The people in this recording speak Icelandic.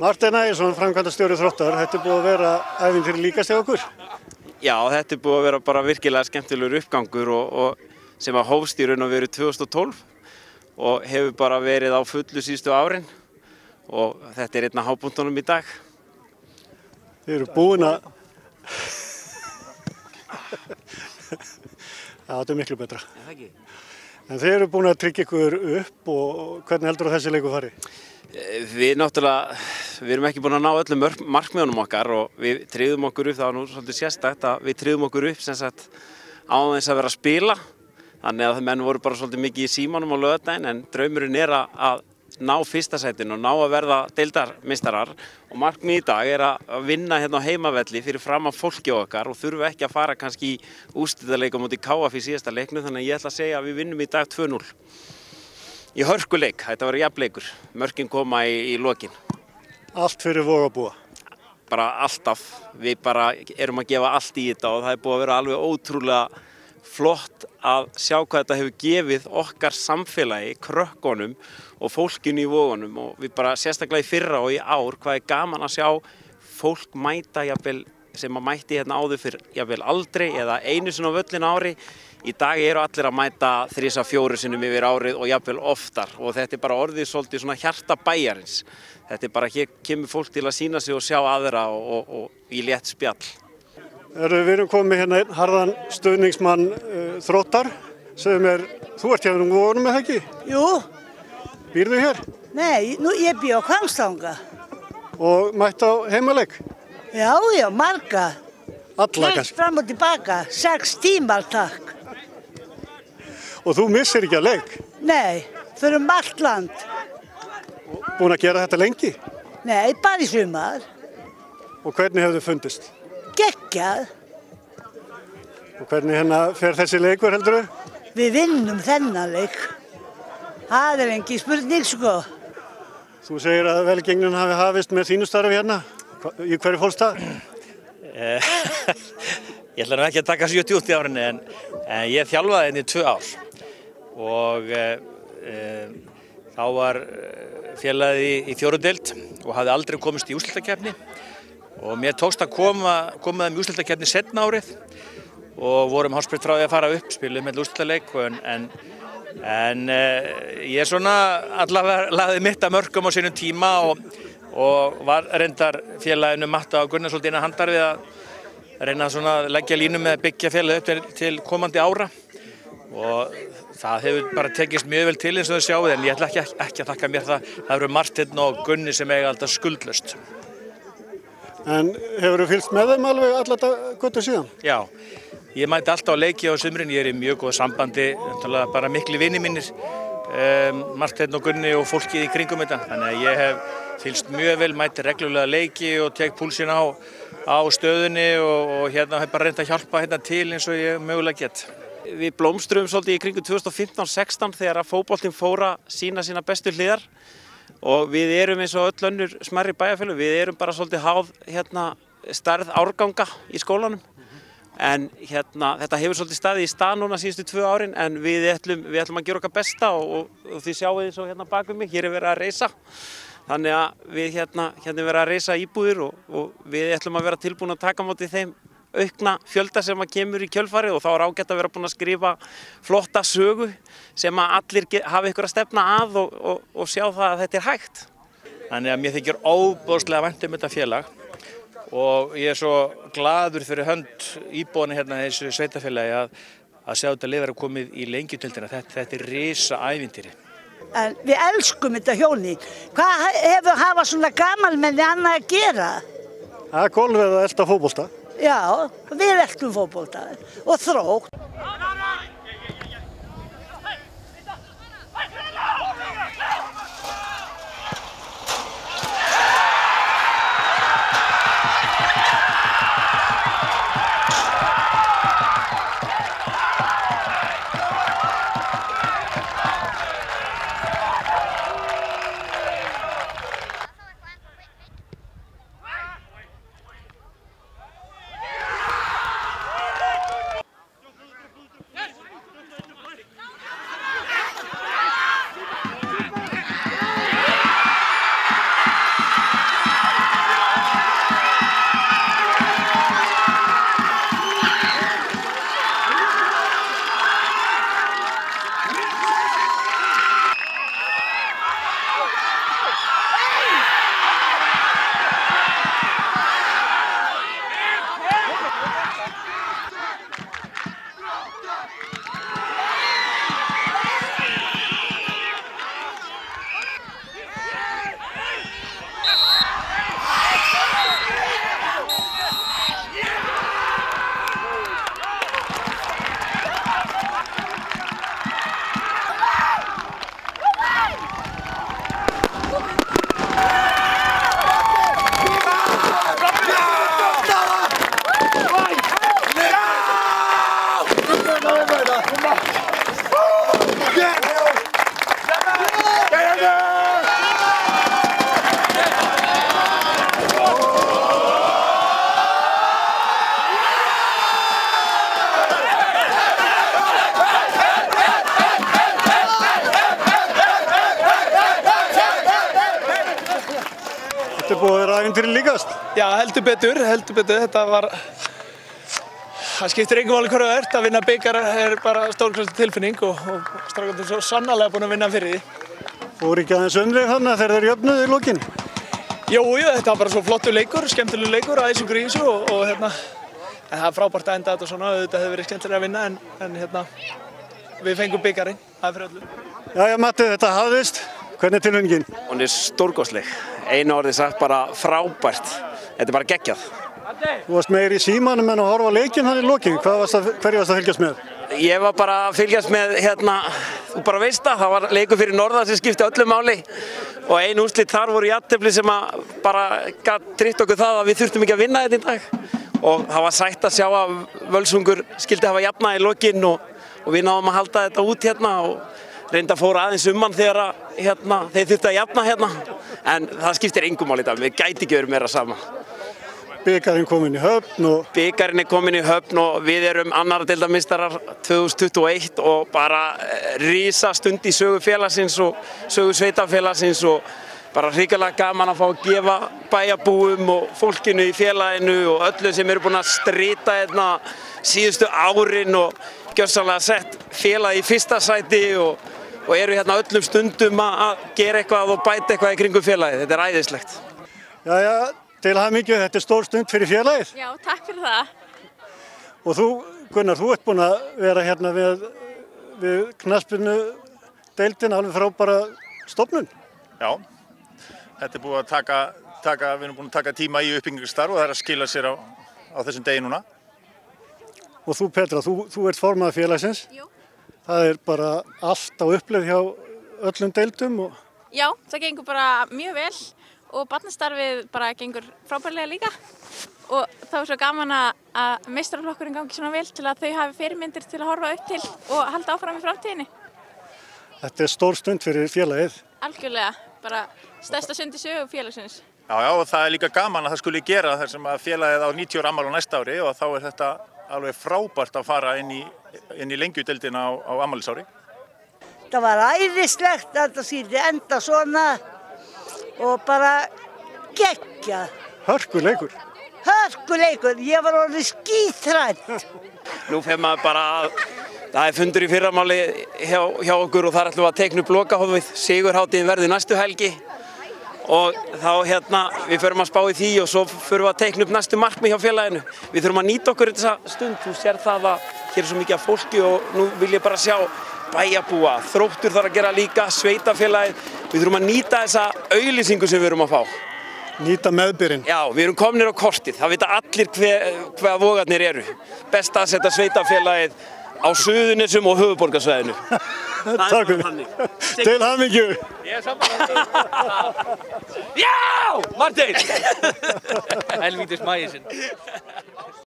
Marteinn Ægisson, framkvæmdastjóri Þróttar, þetta búið að vera ævintýri líkast hjá okkur? Já, þetta búið að vera bara virkilega skemmtilegur uppgangur og sem að hófst í raun og veru 2012 og hefur bara verið á fullu síðustu árin og þetta einn af hápunktunum í dag. Þið eru búin að... Já, þetta miklu betra. En þið eru búin að tryggja ykkur upp og hvernig heldur þessi leikur fari? Við erum ekki búin að ná öllum markmiðunum okkar og við tryggðum okkur upp, það var nú svolítið sérstakt að við tryggðum okkur upp sem sagt á þess að vera að spila. Þannig að menn voru bara svolítið mikið í símanum á laugardaginn en draumurinn er að ná fyrsta sætinu og ná að verða deildarmeistarar og markmið í dag er að vinna hérna á heimavelli fyrir fram að fólki okkar og þurfum ekki að fara kannski í úrslitaleik á móti KF í síðasta leiknum þannig að ég ætla að segja að við vinnum í dag 2-0. Í hörkuleik, þetta var jafnleikur, mörkin koma í lokin. Allt fyrir Vogabúa? Bara alltaf, við bara erum að gefa allt í þetta og það er búið að vera alveg ótrúlega flott að sjá hvað þetta hefur gefið okkar samfélagi, krökkunum og fólkinu í Vogunum og við bara sérstaklega í fyrra og í ár hvað er gaman að sjá fólk mæta jafnvel sem að mætti hérna áður fyrir jafnvel aldrei eða einu sinni á völlin ári. Í dag eru allir að mæta 3-4 sinnum yfir árið og jafnvel oftar og þetta er bara orðið svolítið svona hjarta bæjarins. Þetta er bara hér kemur fólk til að sýna sig og sjá aðra og í létt spjall. Við erum komið hérna einn harðan stuðningsmann Þróttar sem þú ert hérna Vogunum eða ekki? Jú. Býrðu hér? Nei, ég bý á Hvammstanga. Og mætt á heimaleik? Já, marga. Alla kannski? Keitt fram og tilbaka, 6 tímar takk. Og þú missir ekki að leik? Nei, fyrir allt land. Búin að gera þetta lengi? Nei, bara í sumar. Og hvernig hefur þið fundist? Geggjað. Og hvernig hérna fer þessi leikur heldurðu? Við vinnum þennan leik. Það er engin spurning sko. Þú segir að velgengnin hafi hafist með þínu starfi hérna. Í hverju fólst það? Ég ætla nú ekki að taka 70 árinni en ég þjálfaði henni í 2 ár og þá var félagið í 4. deild og hafði aldrei komist í úrslitakeppni og mér tókst að koma þeim í úrslitakeppni seinna árið og vorum hálfsbreytt frá því að fara upp, spilum með úrslitaleik en ég svona allavega lagði mitt að mörkum á sínum tíma og var reyndar félaginu Matta og Gunnar svolítið innan handar við að reyna að leggja línu með að byggja félagið upp til komandi ára og það hefur bara tekist mjög vel til eins og þau sjáið en ég ætla ekki að þakka mér það. Það eru Marteinn og Gunni sem eiga alltaf skuldlaust. En hefurðu fylgst með þeim alveg alla götur síðan? Já, ég mæti alltaf á leiki á sumrin, ég er í mjög góðu sambandi, bara mikli vinir mínir, Marteinn og Gunni og fólkið í kringum þetta. Þannig að ég hef fylgst mjög vel, mæti reglulega leiki og tek púlsinn á stöðunni og hérna hef bara reynt að hjálpa hérna til eins og ég mögulega get. Við blómstruðum svolítið í kringum 2015-16 þegar að fótboltinn fór að sýna sína bestu hliðar og við erum eins og öll önnur smærri bæjarfélög, við erum bara svolítið háð stærð árganga í skólanum en þetta hefur svolítið staðið í stað núna síðustu 2 árin en við ætlum að gera okkar besta og þið sjáu eins og bak við mig, hér er verið að reisa. Þannig að við hérna verið að reisa íbúðir og við ætlum að vera tilbúin að taka á móti þeim aukna fjölda sem að kemur í kjölfarið og þá er ágætt að vera búin að skrifa flotta sögu sem að allir hafa ykkur að stefna að og sjá það að þetta er hægt. Þannig að mér þykir óbúðslega vænt þetta félag og ég er svo glaður fyrir hönd íbúanna hérna þessu sveitafélagi að sjá þetta lið vera komið í lengjudeildina. Þetta er risa ævintýri. En við elskum þetta hjónin. Hvað hafa svona gamalmenni annað að gera? Það er golfið að elta fótbolta. Já, við eltum fótbolta og Þrótt. Þetta er búið að vera ævintýri líkast. Já, heldur betur. Þetta var, það skiptir engu máli hvað það ert. Að vinna bikar er bara stórkostleg tilfinning og strákarnir svo sannarlega búin að vinna fyrir því. Fór ekki aðeins þig þannig þegar þeir jöfnuðu í lokin? Jú, þetta var bara svo flottur leikur, skemmtilegur leikur, æsingur í þessu og en það er frábært að enda þetta svona, þetta hefur verið skemmtilega að vinna en við fengum bikarinn, það er fyrir öllu. Jæja Matti, þetta hafðist. Hvernig er tilfinningin? Hún er stórkostleg. Einu orðið sagt bara frábært. Þetta er bara geggjað. Þú varst meir í símanum en að horfa leikinn hann í lokin. Hverju varst að fylgjast með? Ég var bara að fylgjast með, þú bara veist það var leikur fyrir norðan sem skipti öllu máli og ein úrslit þar voru jafntefli sem að bara gat tryggt okkur það að við þurftum ekki að vinna þetta í dag og það var sætt að sjá að Völsungur skildi hafa jafnað í lokin og við náðum að halda þetta út og reynda að fóra aðeins hann þegar þeir þurftu að jafna en það skiptir engum máli í dag, við gæti ekki verið meira sama. Bikarinn komin í höfn og... Bikarinn er komin í höfn og við erum annara deildarmeistarar 2021 og bara rísa stund í sögu félagsins og sögu sveitafélagsins og bara hrikalega gaman að fá að gefa bæjarbúum og fólkinu í félaginu og öllu sem eru búin að strita síðustu árin og gjörsamlega sett félagi í fyrsta sæti og eru öllum stundum að gera eitthvað og bæta eitthvað í kringum félagið. Þetta er æðislegt. Jæja. Til hamingju, þetta er stór stund fyrir félagið. Já, takk fyrir það. Og þú, Gunnar, þú ert búinn að vera hérna við knattspyrnu deildin alveg frábæra stofnun. Já, þetta er búið að við erum búin að taka tíma í uppbyggingarstarf og það er að skila sér á þessum degi núna. Og þú, Petra, þú ert formaður félagsins. Jú. Það er bara allt á uppleið hjá öllum deildum og... Já, það gengur bara mjög vel. Og barnastarfið bara gengur frábærlega líka og þá er svo gaman að meistaraflokkurinn gangi svona vel til að þau hafi fyrirmyndir til að horfa upp til og halda áfram í framtíðinni. Þetta er stór stund fyrir félagið. Algjörlega, bara stærsta stund í sögu félagsins. Já, og það er líka gaman að það skuli gera þar sem að félagið á 90 ára afmæli á næsta ári og þá er þetta alveg frábært að fara inn í lengjudeildina á afmælisári. Það var æðislegt að þetta skyldi enda svona. Og bara geggjað. Hörkuleikur. Hörkuleikur, ég var orðið skítrædd. Nú fer maður bara það er fundur í fyrramáli hjá okkur og þar ætlum við að teikna upp lokahófið. Sigurhátíðin verður næstu helgi og þá við förum að spá í því og svo förum við að teikna upp næstu markmið hjá félaginu. Við þurfum að nýta okkur þessa stund, þú sér það að hér er svo mikið af fólki og nú vil ég bara sjá bæjarbúa, Þróttur þarf að gera líka, sveitafélagið. Við þurfum að nýta þessa auglýsingu sem við erum að fá. Nýta meðbyrinn. Já, við erum komnir á kortið. Það vita allir hvaða vogarnir eru. Best að setja sveitafélagið á Suðurnesjum og höfuðborgarsvæðinu. Takk fyrir. Til hamingju. Ég er saman. Já! Marteinn! Helvítis mægisinn.